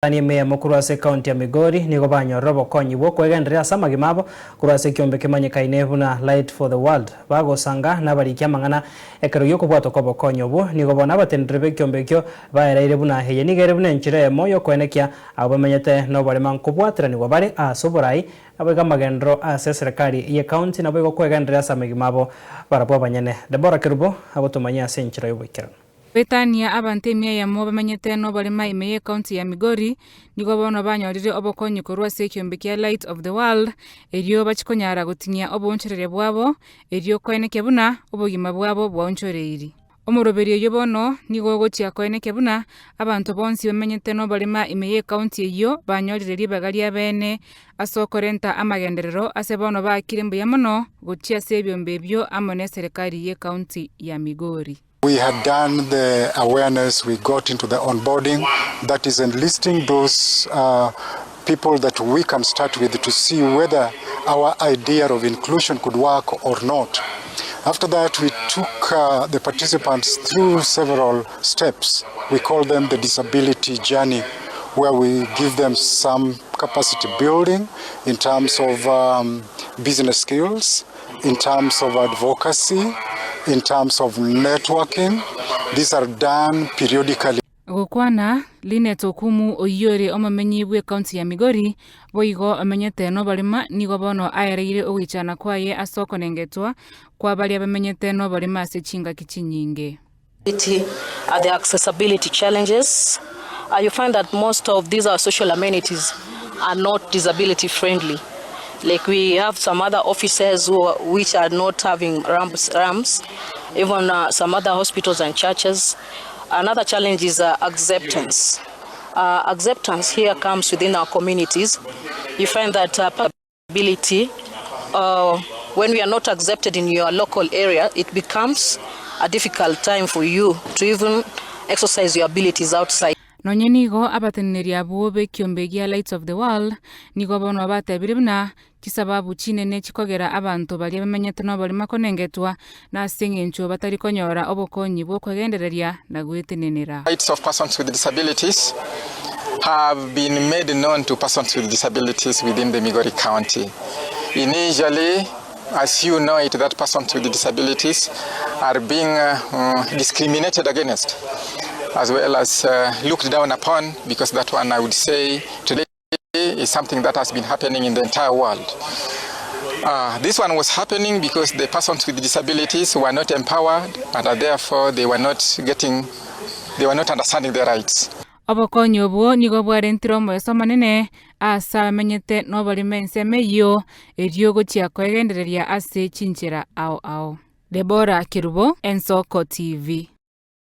Meya mukuru ase county ya Migori nigo banyorire obokonyi bwo kwegenderera ase amagima abo kurase kiombe kimanyikaine buna Light for the World bagosanga nabarikia mang'ana ekero yokobwata ko obokonyi obo nigo bona abatendere bekiombe kyo baereire buna heye nigere buna enchire emo yokwenekia abamenyete no barema nkobwatira nigo bare ase oborai abega magendero ase serikali ye county nabo igo kwegenderera ase amagima abo barabwo banyene Deborah Kerubo abotumanya ase enchire y'obwekero. Betania abante ya mo bamenyete no barema imeye county ya Migori nigo bono banyorire obokonyi korwa se kiombe kia Light of the World erio bachikonyara gutinya oboncherere bwabo erio koeneke buna obogima bwabo bwonchoreiri. Emeroberio yobono nigo gochia koeneke buna abantu bonsi bamenyete no barema imeye county eyo banyorire libagalia bene asokorenta amagenderero ase bono bakire mbuya mono gochia se byombe byo amone serikali ye county ya Migori. We had done the awareness, we got into the onboarding, that is enlisting those people that we can start with to see whether our idea of inclusion could work or not. After that, we took the participants through several steps. We call them the disability journey, where we give them some capacity building in terms of business skills, in terms of advocacy, in terms of networking. These are done periodically. Gukwana Linet Okumu oyore omamenyi bwe county ya Migori boigo amenyete no barima nigo bono aereire ogichana kwaye asoko nengetwa kwa bali abamenyete no barima ase chinga kichinyinge. The accessibility challenges. You find that most of these social amenities are not disability friendly. Like we have some other offices which are not having ramps, even some other hospitals and churches. Another challenge is acceptance. Acceptance here comes within our communities. You find that ability, when we are not accepted in your local area, it becomes a difficult time for you to even exercise your abilities outside. Nonye nigo abateneria buobe kiombe gia Lights of the World nigo bono abatebire buna kisababu chinene chikogera abantu bali bamenyete no bali makonengetwa na singencho batari konyora obokonyi bwo kwegendereria na gwetenenera. Rights of persons with disabilities have been made known to persons with disabilities within the Migori County. Initially, as you know it, that persons with disabilities are being discriminated against, as well as looked down upon, because that one I would say today is something that has been happening in the entire world. This one was happening because the persons with disabilities were not empowered, and therefore they were not understanding their rights. Obokonyi obwo nigo bwarentiro mweso manene asa bamenyete no bali mense meyo erio gochia kwegendereria ase chinchera ao. Deborah Kerubo, Ensoko TV.